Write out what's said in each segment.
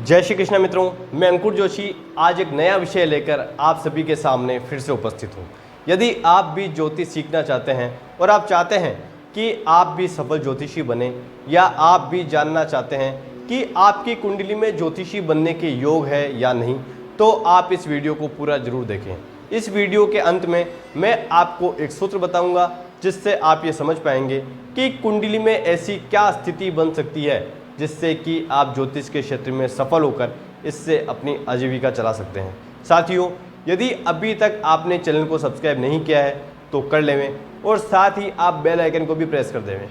जय श्री कृष्ण मित्रों, मैं अंकुर जोशी आज एक नया विषय लेकर आप सभी के सामने फिर से उपस्थित हूँ। यदि आप भी ज्योतिष सीखना चाहते हैं और आप चाहते हैं कि आप भी सफल ज्योतिषी बने या आप भी जानना चाहते हैं कि आपकी कुंडली में ज्योतिषी बनने के योग है या नहीं, तो आप इस वीडियो को पूरा जरूर देखें। इस वीडियो के अंत में मैं आपको एक सूत्र बताऊंगा जिससे आप ये समझ पाएंगे कि कुंडली में ऐसी क्या स्थिति बन सकती है जिससे कि आप ज्योतिष के क्षेत्र में सफल होकर इससे अपनी आजीविका चला सकते हैं। साथियों, यदि अभी तक आपने चैनल को सब्सक्राइब नहीं किया है तो कर लेवें और साथ ही आप बेल आइकन को भी प्रेस कर देवें।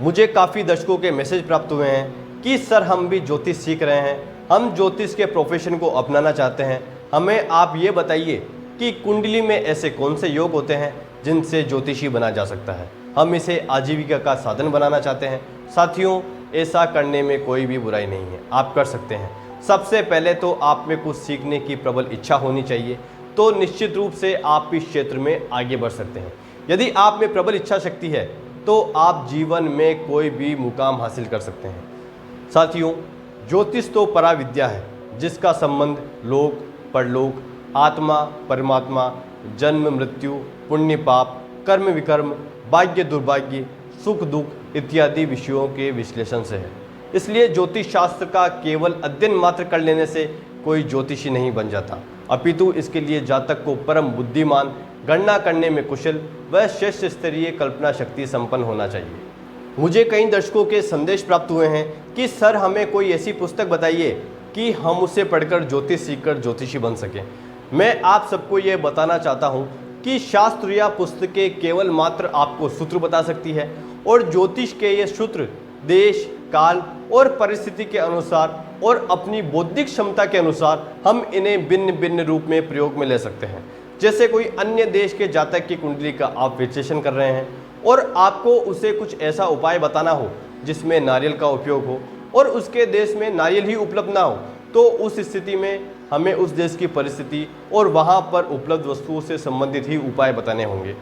मुझे काफ़ी दर्शकों के मैसेज प्राप्त हुए हैं कि सर हम भी ज्योतिष सीख रहे हैं, हम ज्योतिष के प्रोफेशन को अपनाना चाहते हैं, हमें आप ये बताइए कि कुंडली में ऐसे कौन से योग होते हैं जिनसे ज्योतिषी बना जा सकता है। हम इसे आजीविका का साधन बनाना चाहते हैं। साथियों, ऐसा करने में कोई भी बुराई नहीं है, आप कर सकते हैं। सबसे पहले तो आप में कुछ सीखने की प्रबल इच्छा होनी चाहिए, तो निश्चित रूप से आप इस क्षेत्र में आगे बढ़ सकते हैं। यदि आप में प्रबल इच्छा शक्ति है तो आप जीवन में कोई भी मुकाम हासिल कर सकते हैं। साथियों, ज्योतिष तो पराविद्या है जिसका संबंध लोक परलोक, आत्मा परमात्मा, जन्म मृत्यु, पुण्य पाप, कर्म विकर्म, भाग्य दुर्भाग्य, सुख दुख इत्यादि विषयों के विश्लेषण से है। इसलिए ज्योतिष शास्त्र का केवल अध्ययन मात्र कर लेने से कोई ज्योतिषी नहीं बन जाता, अपितु इसके लिए जातक को परम बुद्धिमान, गणना करने में कुशल व श्रेष्ठ स्तरीय कल्पना शक्ति संपन्न होना चाहिए। मुझे कई दर्शकों के संदेश प्राप्त हुए हैं कि सर हमें कोई ऐसी पुस्तक बताइए कि हम उसे पढ़कर ज्योतिष सीखकर ज्योतिषी बन सकें। मैं आप सबको ये बताना चाहता हूँ कि शास्त्र या पुस्तकें केवल मात्र आपको सूत्र बता सकती है और ज्योतिष के ये सूत्र देश काल और परिस्थिति के अनुसार और अपनी बौद्धिक क्षमता के अनुसार हम इन्हें भिन्न भिन्न रूप में प्रयोग में ले सकते हैं। जैसे कोई अन्य देश के जातक की कुंडली का आप विश्लेषण कर रहे हैं और आपको उसे कुछ ऐसा उपाय बताना हो जिसमें नारियल का उपयोग हो और उसके देश में नारियल ही उपलब्ध ना हो, तो उस स्थिति में हमें उस देश की परिस्थिति और वहाँ पर उपलब्ध वस्तुओं से संबंधित ही उपाय बताने होंगे।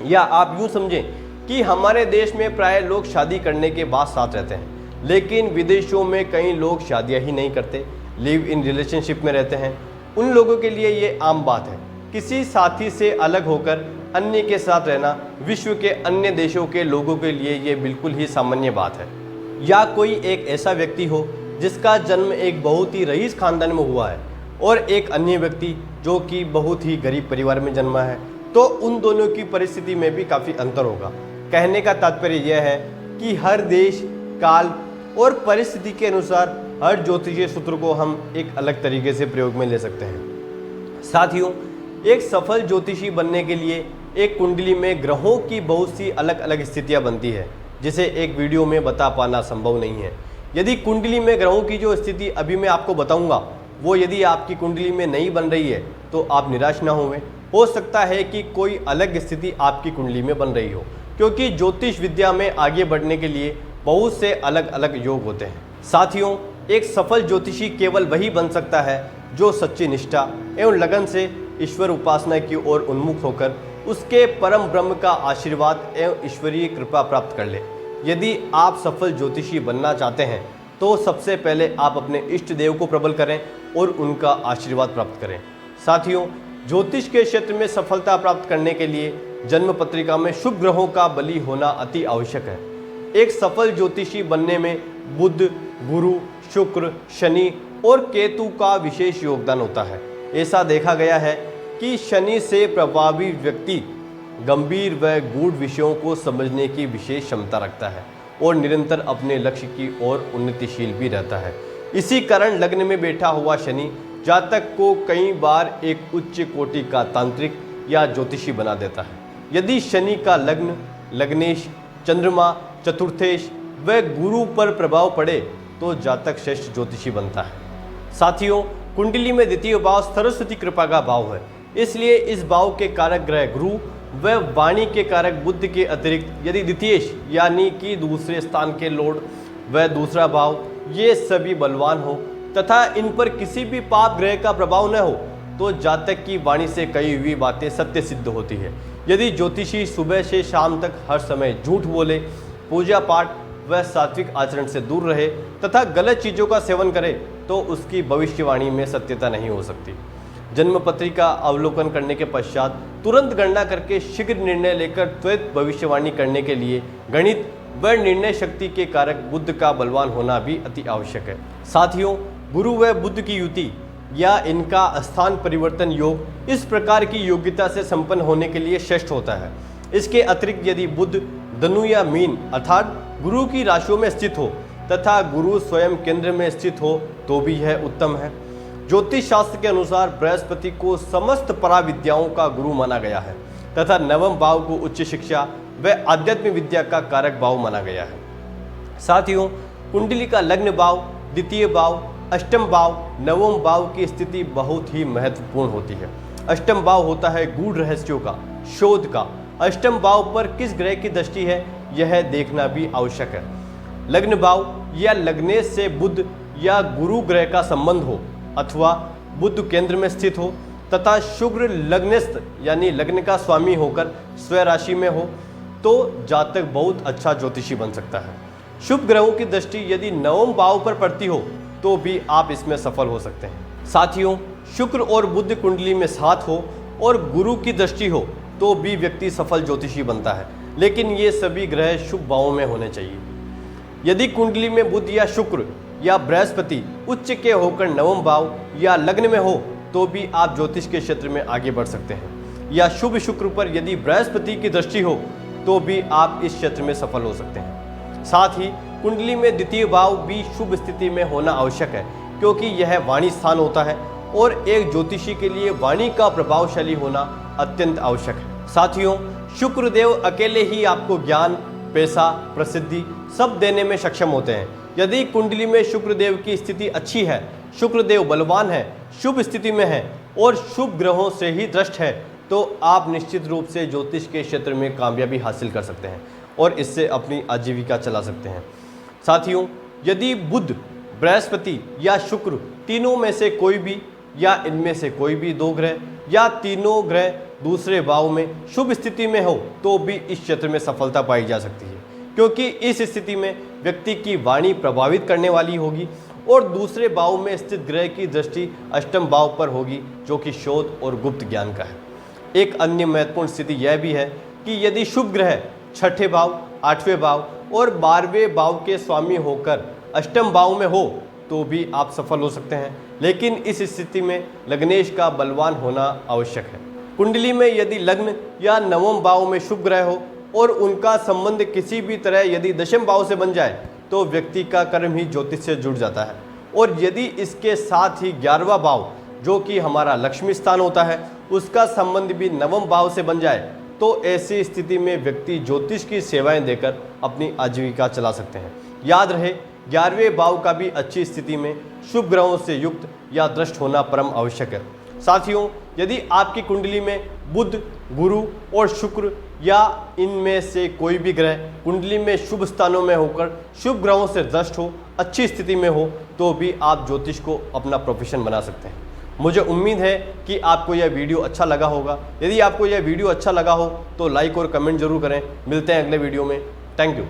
या आप यूँ समझें कि हमारे देश में प्राय लोग शादी करने के बाद साथ रहते हैं, लेकिन विदेशों में कई लोग शादियां ही नहीं करते, लिव इन रिलेशनशिप में रहते हैं। उन लोगों के लिए ये आम बात है। किसी साथी से अलग होकर अन्य के साथ रहना विश्व के अन्य देशों के लोगों के लिए ये बिल्कुल ही सामान्य बात है। या कोई एक ऐसा व्यक्ति हो जिसका जन्म एक बहुत ही रईस खानदान में हुआ है और एक अन्य व्यक्ति जो कि बहुत ही गरीब परिवार में जन्मा है, तो उन दोनों की परिस्थिति में भी काफ़ी अंतर होगा। कहने का तात्पर्य यह है कि हर देश काल और परिस्थिति के अनुसार हर ज्योतिषीय सूत्र को हम एक अलग तरीके से प्रयोग में ले सकते हैं। साथियों, एक सफल ज्योतिषी बनने के लिए एक कुंडली में ग्रहों की बहुत सी अलग अलग स्थितियां बनती है जिसे एक वीडियो में बता पाना संभव नहीं है। यदि कुंडली में ग्रहों की जो स्थिति अभी मैं आपको बताऊंगा वो यदि आपकी कुंडली में नहीं बन रही है तो आप निराश ना होवें। हो सकता है कि कोई अलग स्थिति आपकी कुंडली में बन रही हो, क्योंकि ज्योतिष विद्या में आगे बढ़ने के लिए बहुत से अलग अलग योग होते हैं। साथियों, एक सफल ज्योतिषी केवल वही बन सकता है जो सच्ची निष्ठा एवं लगन से ईश्वर उपासना की ओर उन्मुख होकर उसके परम ब्रह्म का आशीर्वाद एवं ईश्वरीय कृपा प्राप्त कर ले। यदि आप सफल ज्योतिषी बनना चाहते हैं तो सबसे पहले आप अपने इष्ट देव को प्रबल करें और उनका आशीर्वाद प्राप्त करें। साथियों, ज्योतिष के क्षेत्र में सफलता प्राप्त करने के लिए जन्म पत्रिका में शुभ ग्रहों का बली होना अति आवश्यक है। एक सफल ज्योतिषी बनने में बुध, गुरु, शुक्र, शनि और केतु का विशेष योगदान होता है। ऐसा देखा गया है कि शनि से प्रभावी व्यक्ति गंभीर व गूढ़ विषयों को समझने की विशेष क्षमता रखता है और निरंतर अपने लक्ष्य की ओर उन्नतिशील भी रहता है। इसी कारण लग्न में बैठा हुआ शनि जातक को कई बार एक उच्च कोटि का तांत्रिक या ज्योतिषी बना देता है। यदि शनि का लग्न, लग्नेश, चंद्रमा, चतुर्थेश व गुरु पर प्रभाव पड़े तो जातक श्रेष्ठ ज्योतिषी बनता है। साथियों, कुंडली में द्वितीय भाव सरस्वती कृपा का भाव है, इसलिए इस भाव के कारक ग्रह गुरु व वाणी के कारक बुध के अतिरिक्त यदि द्वितीयेश यानी कि दूसरे स्थान के लॉर्ड व दूसरा भाव ये सभी बलवान हो तथा इन पर किसी भी पाप ग्रह का प्रभाव न हो तो जातक की वाणी से कही हुई बातें सत्य सिद्ध होती है। यदि ज्योतिषी सुबह से शाम तक हर समय झूठ बोले, पूजा पाठ वह सात्विक आचरण से दूर रहे तथा गलत चीज़ों का सेवन करे तो उसकी भविष्यवाणी में सत्यता नहीं हो सकती। जन्म पत्रिका अवलोकन करने के पश्चात तुरंत गणना करके शीघ्र निर्णय लेकर त्वरित भविष्यवाणी करने के लिए गणित व निर्णय शक्ति के कारक बुद्ध का बलवान होना भी अति आवश्यक है। साथियों, गुरु व बुद्ध की युति या इनका स्थान परिवर्तन योग इस प्रकार की योग्यता से संपन्न होने के लिए श्रेष्ठ होता है। इसके अतिरिक्त यदि बुद्ध धनु या मीन अर्थात गुरु की राशियों में स्थित हो तथा गुरु स्वयं केंद्र में स्थित हो तो भी यह उत्तम है। ज्योतिष शास्त्र के अनुसार बृहस्पति को समस्त पराविद्याओं का गुरु माना गया है तथा नवम भाव को उच्च शिक्षा व आध्यात्म विद्या का कारक भाव माना गया है। साथियों, कुंडली का लग्न भाव, द्वितीय भाव, अष्टम भाव, नवम भाव की स्थिति बहुत ही महत्वपूर्ण होती है। अष्टम भाव होता है गूढ़ रहस्यों का, शोध का। अष्टम भाव पर किस ग्रह की दृष्टि है यह देखना भी आवश्यक है। लग्न भाव या लग्नेश से बुध या गुरु ग्रह का संबंध हो अथवा बुध केंद्र में स्थित हो तथा शुक्र लग्नस्थ यानी लग्न का स्वामी होकर स्वराशि में हो तो जातक बहुत अच्छा ज्योतिषी बन सकता है। शुभ ग्रहों की दृष्टि यदि नवम भाव पर पड़ती हो तो भी आप इसमें सफल हो सकते हैं। साथियों, शुक्र और बुध कुंडली में साथ हो और गुरु की दृष्टि हो तो भी व्यक्ति सफल ज्योतिषी बनता है, लेकिन ये सभी ग्रह शुभ भावों में होने चाहिए। यदि कुंडली में बुध या शुक्र या बृहस्पति उच्च के होकर नवम भाव या लग्न में हो तो भी आप ज्योतिष के क्षेत्र में आगे बढ़ सकते हैं। या शुभ शुक्र पर यदि बृहस्पति की दृष्टि हो तो भी आप इस क्षेत्र में सफल हो सकते हैं। साथ ही कुंडली में द्वितीय भाव भी शुभ स्थिति में होना आवश्यक है, क्योंकि यह वाणी स्थान होता है और एक ज्योतिषी के लिए वाणी का प्रभावशाली होना अत्यंत आवश्यक है। साथियों, शुक्रदेव अकेले ही आपको ज्ञान, पैसा, प्रसिद्धि सब देने में सक्षम होते हैं। यदि कुंडली में शुक्रदेव की स्थिति अच्छी है, शुक्रदेव बलवान है, शुभ स्थिति में है और शुभ ग्रहों से ही दृष्ट है तो आप निश्चित रूप से ज्योतिष के क्षेत्र में कामयाबी हासिल कर सकते हैं और इससे अपनी आजीविका चला सकते हैं। साथियों, यदि बुध, बृहस्पति या शुक्र तीनों में से कोई भी या इनमें से कोई भी दो ग्रह या तीनों ग्रह दूसरे भाव में शुभ स्थिति में हो तो भी इस क्षेत्र में सफलता पाई जा सकती है, क्योंकि इस स्थिति में व्यक्ति की वाणी प्रभावित करने वाली होगी और दूसरे भाव में स्थित ग्रह की दृष्टि अष्टम भाव पर होगी जो कि शोध और गुप्त ज्ञान का है। एक अन्य महत्वपूर्ण स्थिति यह भी है कि यदि शुभ ग्रह छठे भाव, आठवें भाव और 12वें भाव के स्वामी होकर अष्टम भाव में हो तो भी आप सफल हो सकते हैं, लेकिन इस स्थिति में लग्नेश का बलवान होना आवश्यक है। कुंडली में यदि लग्न या नवम भाव में शुभ ग्रह हो और उनका संबंध किसी भी तरह यदि दशम भाव से बन जाए तो व्यक्ति का कर्म ही ज्योतिष से जुड़ जाता है। और यदि इसके साथ ही 11वां भाव जो कि हमारा लक्ष्मी स्थान होता है उसका संबंध भी नवम भाव से बन जाए तो ऐसी स्थिति में व्यक्ति ज्योतिष की सेवाएं देकर अपनी आजीविका चला सकते हैं। याद रहे, 11वें भाव का भी अच्छी स्थिति में शुभ ग्रहों से युक्त या दृष्ट होना परम आवश्यक है। साथियों, यदि आपकी कुंडली में बुध, गुरु और शुक्र या इनमें से कोई भी ग्रह कुंडली में शुभ स्थानों में होकर शुभ ग्रहों से दृष्ट हो, अच्छी स्थिति में हो तो भी आप ज्योतिष को अपना प्रोफेशन बना सकते हैं। मुझे उम्मीद है कि आपको यह वीडियो अच्छा लगा होगा। यदि आपको यह वीडियो अच्छा लगा हो तो लाइक और कमेंट जरूर करें। मिलते हैं अगले वीडियो में। Thank you.